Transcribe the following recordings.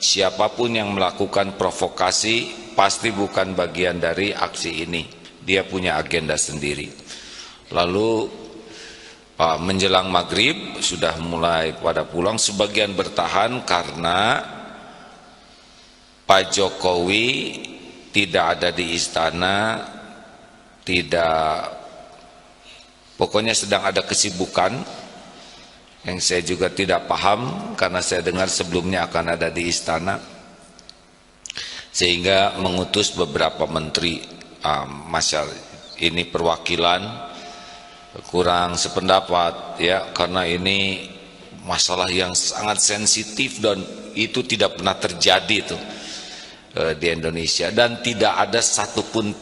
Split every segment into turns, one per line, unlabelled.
siapapun yang melakukan provokasi pasti bukan bagian dari aksi ini, dia punya agenda sendiri. Lalu menjelang maghrib sudah mulai pada pulang, sebagian bertahan karena Pak Jokowi tidak ada di istana, pokoknya sedang ada kesibukan yang saya juga tidak paham karena saya dengar sebelumnya akan ada di istana, sehingga mengutus beberapa menteri. Ini perwakilan kurang sependapat ya, karena ini masalah yang sangat sensitif dan itu tidak pernah terjadi tuh di Indonesia, dan tidak ada satupun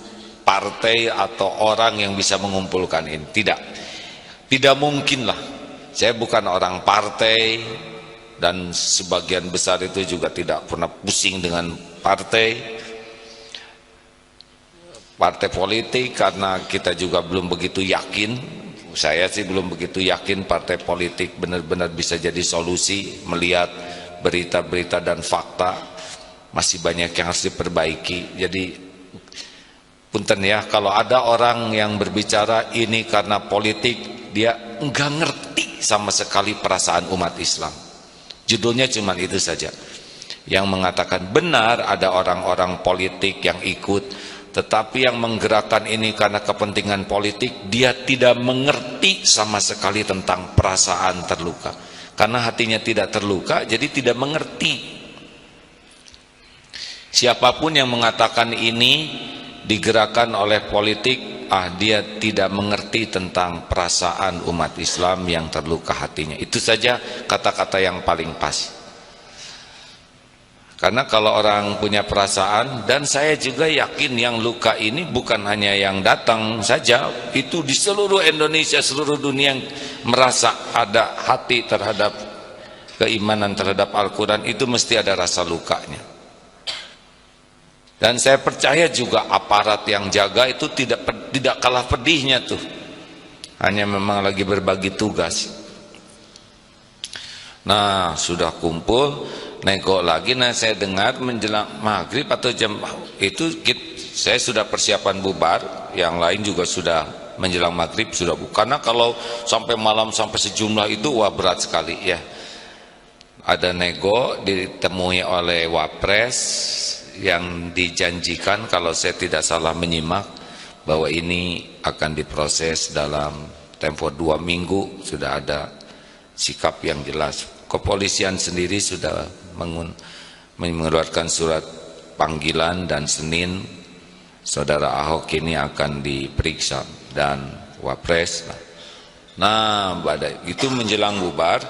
partai atau orang yang bisa mengumpulkan ini. Tidak mungkin lah. Saya bukan orang partai dan sebagian besar itu juga tidak pernah pusing dengan partai politik, karena kita juga belum begitu yakin. Saya sih belum begitu yakin partai politik benar-benar bisa jadi solusi. Melihat berita-berita dan fakta, masih banyak yang harus diperbaiki. Jadi punten ya, kalau ada orang yang berbicara ini karena politik, dia enggak ngerti sama sekali perasaan umat Islam. Judulnya cuma itu saja, yang mengatakan benar ada orang-orang politik yang ikut, tetapi yang menggerakkan ini karena kepentingan politik. Dia tidak mengerti sama sekali tentang perasaan terluka, karena hatinya tidak terluka, jadi tidak mengerti. Siapapun yang mengatakan ini digerakkan oleh politik, dia tidak mengerti tentang perasaan umat Islam yang terluka hatinya. Itu saja kata-kata yang paling pas. Karena kalau orang punya perasaan, dan saya juga yakin yang luka ini bukan hanya yang datang saja, itu di seluruh Indonesia, seluruh dunia yang merasa ada hati terhadap keimanan terhadap Al-Quran, itu mesti ada rasa lukanya. Dan saya percaya juga aparat yang jaga itu tidak kalah pedihnya tuh, hanya memang lagi berbagi tugas. Nah, sudah kumpul, nego lagi. Nah, saya dengar menjelang maghrib atau jam itu saya sudah persiapan bubar, yang lain juga sudah menjelang maghrib sudah karena kalau sampai malam sampai sejumlah itu wah berat sekali ya. Ada nego ditemui oleh Wapres yang dijanjikan, kalau saya tidak salah menyimak, bahwa ini akan diproses dalam tempo 2 minggu. Sudah ada sikap yang jelas. Kepolisian sendiri sudah mengeluarkan surat panggilan, dan Senin saudara Ahok ini akan diperiksa dan Wapres. Nah, itu menjelang bubar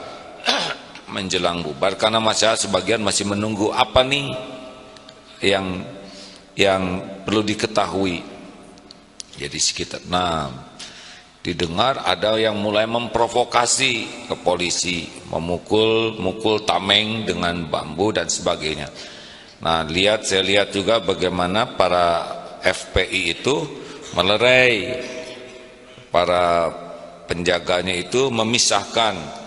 menjelang bubar, karena masyarakat sebagian masih menunggu apa nih yang perlu diketahui. Jadi sekitar didengar ada yang mulai memprovokasi ke polisi, memukul tameng dengan bambu dan sebagainya. Nah, saya lihat juga bagaimana para FPI itu melerai, para penjaganya itu memisahkan.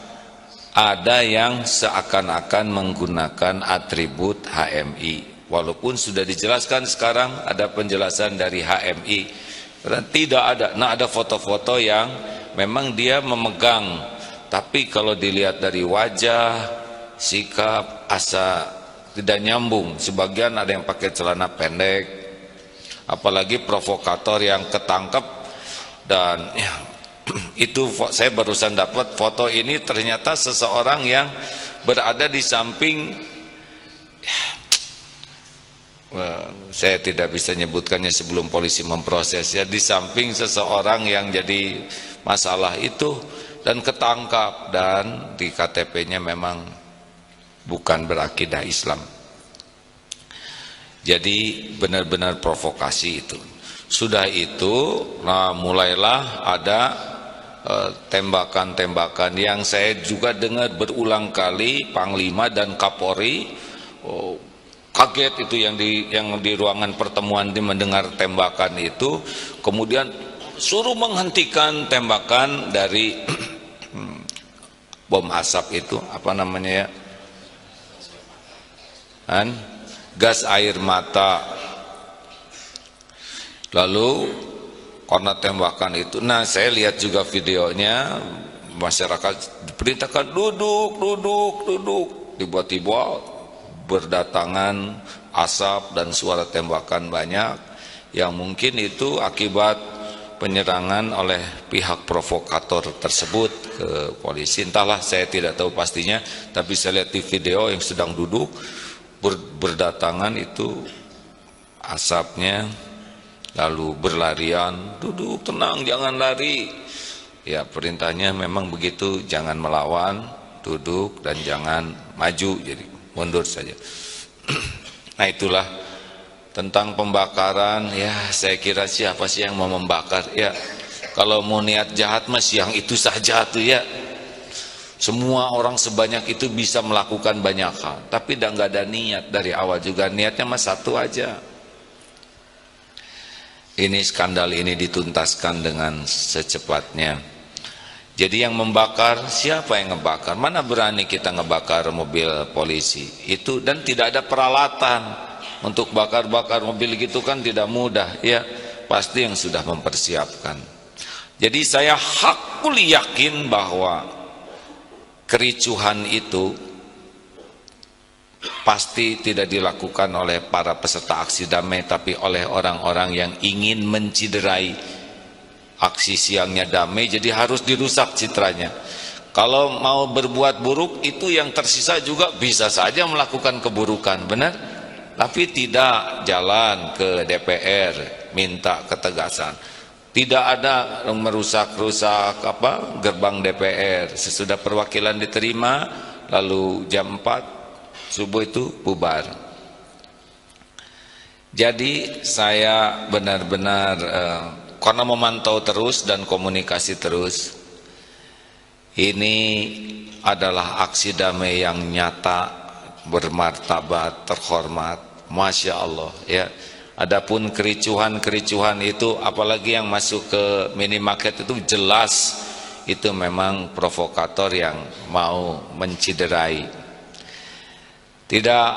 Ada yang seakan-akan menggunakan atribut HMI, walaupun sudah dijelaskan sekarang ada penjelasan dari HMI. Tidak ada. Nah, ada foto-foto yang memang dia memegang, tapi kalau dilihat dari wajah, sikap, asa tidak nyambung. Sebagian ada yang pakai celana pendek, apalagi provokator yang ketangkep. Dan ya, itu saya barusan dapat foto ini, ternyata seseorang yang berada di samping, saya tidak bisa nyebutkannya sebelum polisi memproses ya, di samping seseorang yang jadi masalah itu dan ketangkap, dan di KTP-nya memang bukan berakidah Islam. Jadi benar-benar provokasi itu. Sudah itu, mulailah ada tembakan-tembakan yang saya juga dengar berulang kali Panglima dan Kapolri kaget itu, yang di ruangan pertemuan mendengar tembakan itu, kemudian suruh menghentikan tembakan dari bom asap itu, apa namanya ya, kan? Gas air mata. Lalu karena tembakan itu, nah saya lihat juga videonya, masyarakat diperintahkan duduk, tiba-tiba berdatangan asap dan suara tembakan banyak, yang mungkin itu akibat penyerangan oleh pihak provokator tersebut ke polisi. Entahlah, saya tidak tahu pastinya, tapi saya lihat di video yang sedang duduk berdatangan itu asapnya, lalu berlarian, duduk tenang jangan lari. Ya perintahnya memang begitu, jangan melawan, duduk dan jangan maju, jadi mundur saja. Nah itulah tentang pembakaran. Ya saya kira siapa sih yang mau membakar ya, kalau mau niat jahat mas yang itu saja tuh ya. Semua orang sebanyak itu bisa melakukan banyak hal, tapi nggak ada niat dari awal juga, niatnya mas satu aja. Ini skandal ini dituntaskan dengan secepatnya. Jadi yang membakar, siapa yang ngebakar? Mana berani kita ngebakar mobil polisi itu, dan tidak ada peralatan untuk bakar-bakar mobil gitu kan tidak mudah ya, pasti yang sudah mempersiapkan. Jadi saya hakul yakin bahwa kericuhan itu pasti tidak dilakukan oleh para peserta aksi damai, tapi oleh orang-orang yang ingin menciderai aksi siangnya damai, jadi harus dirusak citranya. Kalau mau berbuat buruk itu yang tersisa juga bisa saja melakukan keburukan, benar? Tapi tidak jalan ke DPR minta ketegasan. Tidak ada merusak-rusak gerbang DPR. Sesudah perwakilan diterima, lalu jam 4 subuh itu bubar. Jadi saya benar-benar karena memantau terus dan komunikasi terus, ini adalah aksi damai yang nyata, bermartabat, terhormat, masya Allah ya. Adapun kericuhan itu, apalagi yang masuk ke minimarket itu jelas itu memang provokator yang mau menciderai. Tidak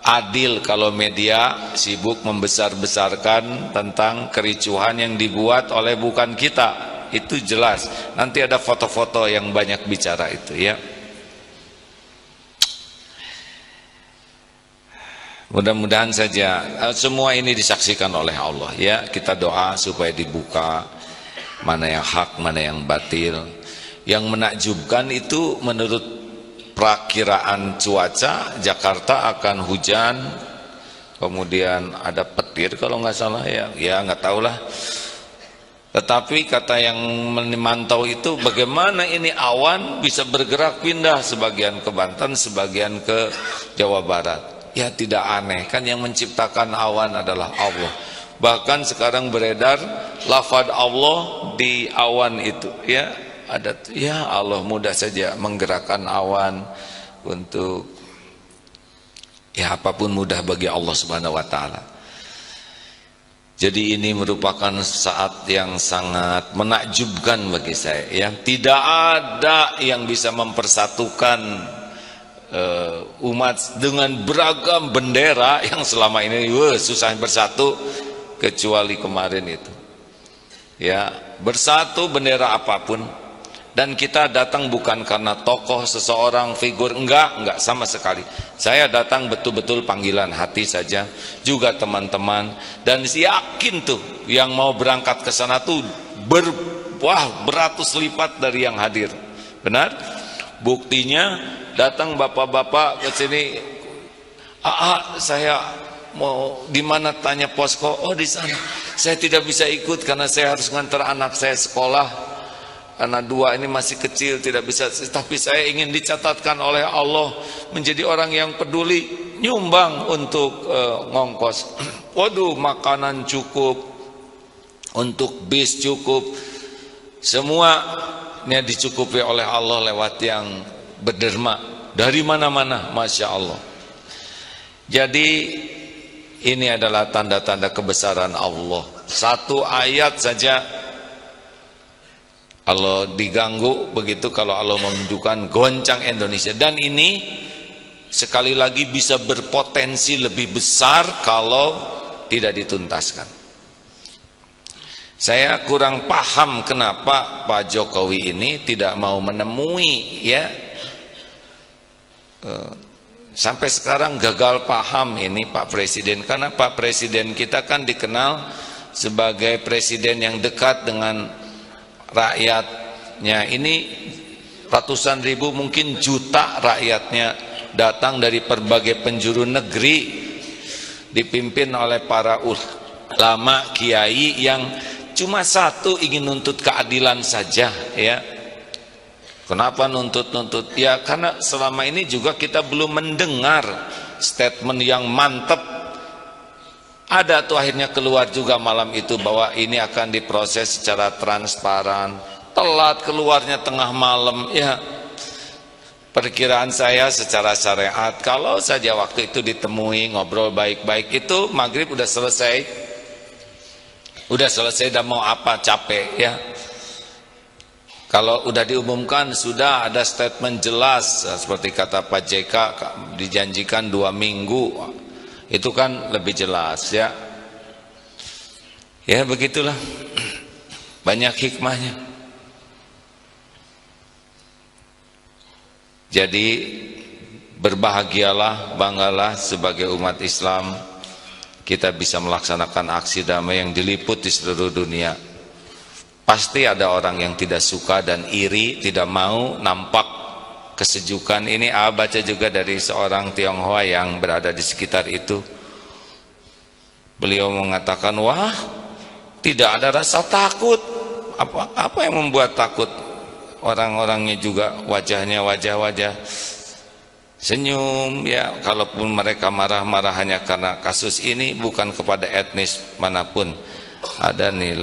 adil kalau media sibuk membesar-besarkan tentang kericuhan yang dibuat oleh bukan kita. Itu jelas. Nanti ada foto-foto yang banyak bicara itu ya. Mudah-mudahan saja semua ini disaksikan oleh Allah ya. Kita doa supaya dibuka mana yang hak, mana yang batil. Yang menakjubkan itu menurut perakiraan cuaca, Jakarta akan hujan, kemudian ada petir kalau nggak salah ya nggak tahulah. Tetapi kata yang memantau itu, bagaimana ini awan bisa bergerak pindah, sebagian ke Banten, sebagian ke Jawa Barat. Ya tidak aneh, kan yang menciptakan awan adalah Allah. Bahkan sekarang beredar lafaz Allah di awan itu ya. Ada ya Allah mudah saja menggerakkan awan untuk ya apapun mudah bagi Allah Subhanahu wa taala. Jadi ini merupakan saat yang sangat menakjubkan bagi saya ya. Tidak ada yang bisa mempersatukan umat dengan beragam bendera yang selama ini susah bersatu, kecuali kemarin itu. Ya, bersatu bendera apapun. Dan kita datang bukan karena tokoh seseorang, figur, enggak sama sekali. Saya datang betul-betul panggilan hati saja, juga teman-teman, dan yakin tuh yang mau berangkat ke sana tuh beratus lipat dari yang hadir. Benar? Buktinya datang bapak-bapak ke sini, saya mau di mana, tanya posko, oh di sana. Saya tidak bisa ikut karena saya harus ngantar anak saya sekolah. Karena dua ini masih kecil tidak bisa, tapi saya ingin dicatatkan oleh Allah menjadi orang yang peduli, nyumbang untuk ngongkos. Waduh, makanan cukup, untuk bis cukup, semuanya dicukupi oleh Allah lewat yang berderma dari mana-mana, masya Allah. Jadi ini adalah tanda-tanda kebesaran Allah. Satu ayat saja Allah diganggu begitu kalau Allah menunjukkan goncang Indonesia. Dan ini sekali lagi bisa berpotensi lebih besar kalau tidak dituntaskan. Saya kurang paham kenapa Pak Jokowi ini tidak mau menemui, ya, sampai sekarang gagal paham ini Pak Presiden, karena Pak Presiden kita kan dikenal sebagai presiden yang dekat dengan rakyatnya. Ini ratusan ribu, mungkin juta rakyatnya datang dari berbagai penjuru negeri, dipimpin oleh para ulama, kiai yang cuma satu, ingin nuntut keadilan saja, ya. Kenapa nuntut-nuntut? Ya karena selama ini juga kita belum mendengar statement yang mantap. Ada tuh akhirnya keluar juga malam itu bahwa ini akan diproses secara transparan. Telat keluarnya tengah malam, ya. Perkiraan saya secara syariat, kalau saja waktu itu ditemui, ngobrol baik-baik, itu maghrib udah selesai. Udah selesai, dan mau apa, capek, ya. Kalau udah diumumkan, sudah ada statement jelas, seperti kata Pak JK, dijanjikan 2 minggu, itu kan lebih jelas, ya. Ya begitulah, banyak hikmahnya. Jadi berbahagialah, banggalah sebagai umat Islam, kita bisa melaksanakan aksi damai yang diliput di seluruh dunia. Pasti ada orang yang tidak suka dan iri, tidak mau nampak kesejukan. Ini baca juga dari seorang Tionghoa yang berada di sekitar itu. Beliau mengatakan, wah, tidak ada rasa takut. Apa yang membuat takut? Orang-orangnya juga wajahnya wajah-wajah senyum, ya. Kalaupun mereka marah-marah hanya karena kasus ini, bukan kepada etnis manapun. Ada nih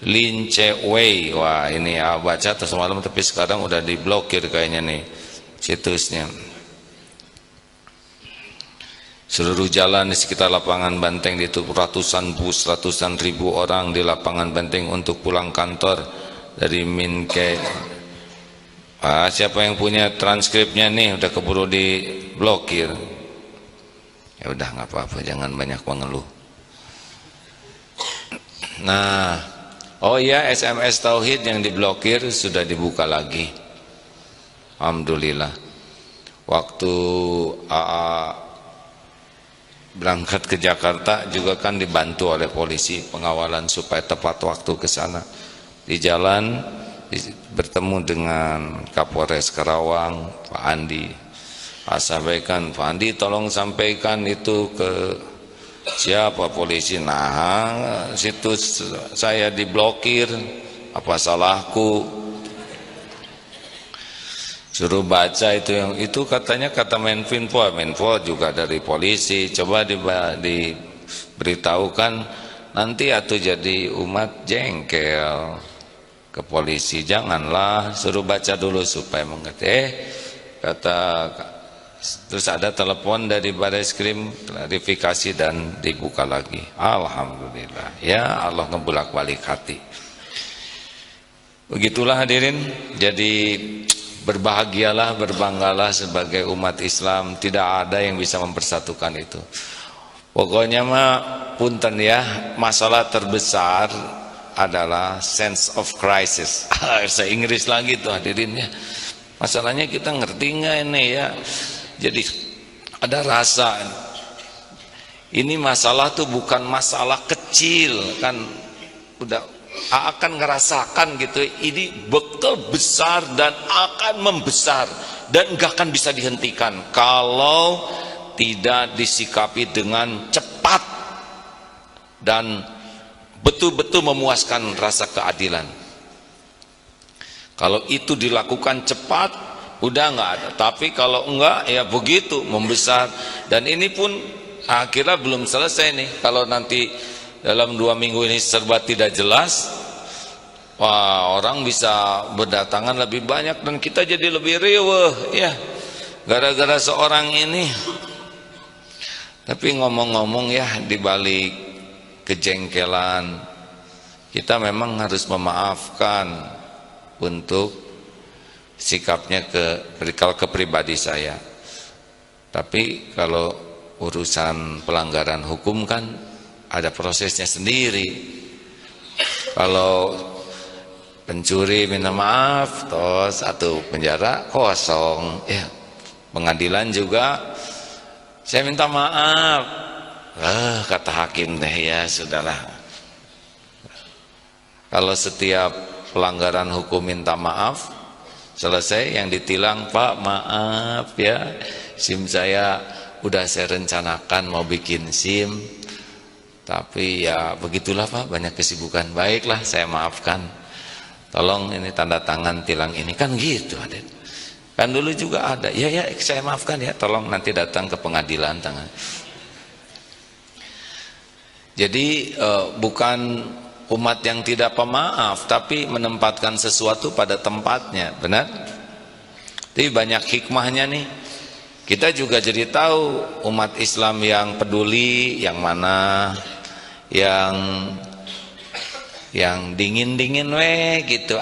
Lin Che-wei, wah ini baca terus malam, tapi sekarang udah diblokir kayaknya nih situsnya. Seluruh jalan di sekitar lapangan Banteng ditutup, ratusan bus, ratusan ribu orang di lapangan Banteng untuk pulang kantor dari Minke. Siapa yang punya transkripnya nih, udah keburu diblokir. Ya udah, nggak apa-apa, jangan banyak mengeluh. Nah, oh iya, SMS Tauhid yang diblokir sudah dibuka lagi, alhamdulillah. Waktu berangkat ke Jakarta juga kan dibantu oleh polisi pengawalan supaya tepat waktu ke sana. Di jalan bertemu dengan Kapolres Karawang, Pak Andi. Sampaikan, Pak Andi tolong sampaikan itu ke siapa polisi. Nah, situs saya diblokir, apa salahku? Suruh baca itu, yang itu katanya kata Menfo juga dari polisi. Coba diberitahukan, nanti atuh jadi umat jengkel ke polisi. Janganlah, suruh baca dulu supaya mengerti. Terus ada telepon dari Bareskrim, klarifikasi dan dibuka lagi. Alhamdulillah, ya Allah ngebulak-balik hati. Begitulah hadirin. Jadi berbahagialah, berbanggalah sebagai umat Islam. Tidak ada yang bisa mempersatukan itu. Pokoknya mah punten ya, masalah terbesar adalah sense of crisis. Bahasa Inggris lagi tuh hadirin ya. Masalahnya kita ngerti nggak ini ya? Jadi ada rasa ini masalah tuh bukan masalah kecil kan, udah akan ngerasakan gitu, ini betul besar dan akan membesar dan gak akan bisa dihentikan kalau tidak disikapi dengan cepat dan betul-betul memuaskan rasa keadilan. Kalau itu dilakukan cepat, udah nggak ada. Tapi kalau enggak, ya begitu membesar. Dan ini pun akhirnya belum selesai nih. Kalau nanti dalam 2 minggu ini serba tidak jelas, wah, orang bisa berdatangan lebih banyak dan kita jadi lebih riweuh ya, gara-gara seorang ini. Tapi ngomong-ngomong ya, dibalik kejengkelan, kita memang harus memaafkan untuk sikapnya ke pribadi saya. Tapi kalau urusan pelanggaran hukum kan ada prosesnya sendiri. Kalau pencuri minta maaf, terus satu penjara kosong, ya pengadilan juga saya minta maaf, kata hakim deh, ya sudahlah. Kalau setiap pelanggaran hukum minta maaf, selesai, yang ditilang, Pak maaf ya, SIM saya udah saya rencanakan mau bikin SIM, tapi ya begitulah Pak, banyak kesibukan. Baiklah, saya maafkan, tolong ini tanda tangan tilang ini, kan gitu Aden. Kan dulu juga ada, ya saya maafkan ya, tolong nanti datang ke pengadilan tangan. Jadi bukan umat yang tidak pemaaf, tapi menempatkan sesuatu pada tempatnya, benar? Tapi banyak hikmahnya nih. Kita juga jadi tahu umat Islam yang peduli, yang mana, yang dingin-dingin gitu,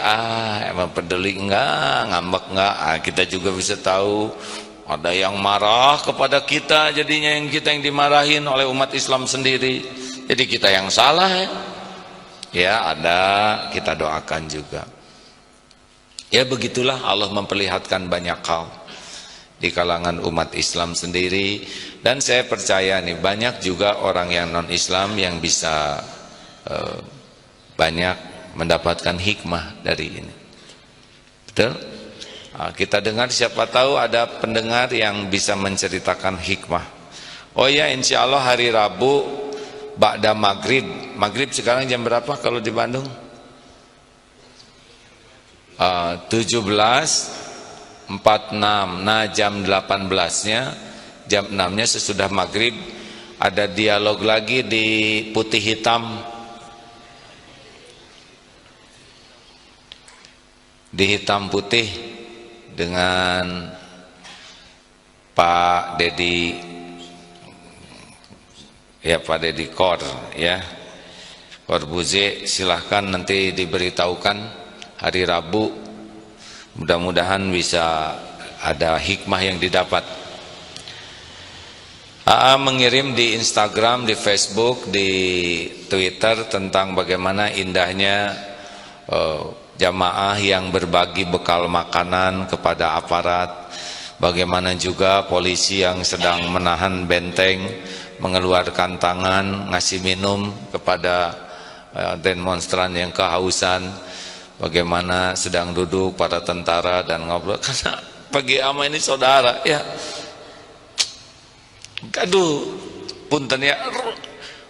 emang peduli enggak, ngambek enggak, kita juga bisa tahu. Ada yang marah kepada kita, jadinya yang dimarahin oleh umat Islam sendiri, jadi kita yang salah ya ada, kita doakan juga. Ya begitulah Allah memperlihatkan banyak hal di kalangan umat Islam sendiri, dan saya percaya nih banyak juga orang yang non Islam yang bisa banyak mendapatkan hikmah dari ini. Betul? Kita dengar, siapa tahu ada pendengar yang bisa menceritakan hikmah. Oh ya, insya Allah hari Rabu ba'da maghrib. Maghrib sekarang jam berapa kalau di Bandung? 17.46. Nah jam 18-nya, jam 6-nya sesudah maghrib ada dialog lagi di Putih Hitam, di Hitam Putih, dengan Pak Dedi, ya Pak Dedi Kor, ya Korbuzi. Silahkan nanti diberitahukan hari Rabu, mudah-mudahan bisa ada hikmah yang didapat. AA mengirim di Instagram, di Facebook, di Twitter tentang bagaimana indahnya jamaah yang berbagi bekal makanan kepada aparat, bagaimana juga polisi yang sedang menahan benteng mengeluarkan tangan ngasih minum kepada demonstran yang kehausan, bagaimana sedang duduk para tentara dan ngobrol, karena pagi ama ini saudara ya. Aduh, punten ya,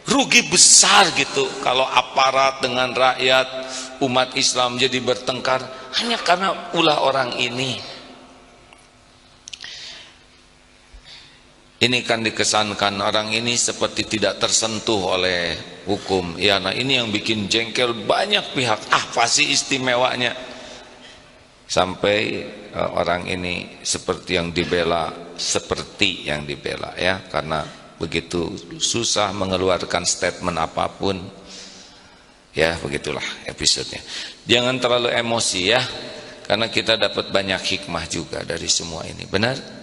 rugi besar gitu kalau aparat dengan rakyat, umat Islam jadi bertengkar hanya karena ulah orang ini. Ini kan dikesankan orang ini seperti tidak tersentuh oleh hukum. Ya, nah ini yang bikin jengkel banyak pihak. Apa sih istimewanya? Sampai orang ini seperti yang dibela ya, karena begitu susah mengeluarkan statement apapun. Ya begitulah episodenya. Jangan terlalu emosi ya, karena kita dapat banyak hikmah juga dari semua ini. Benar?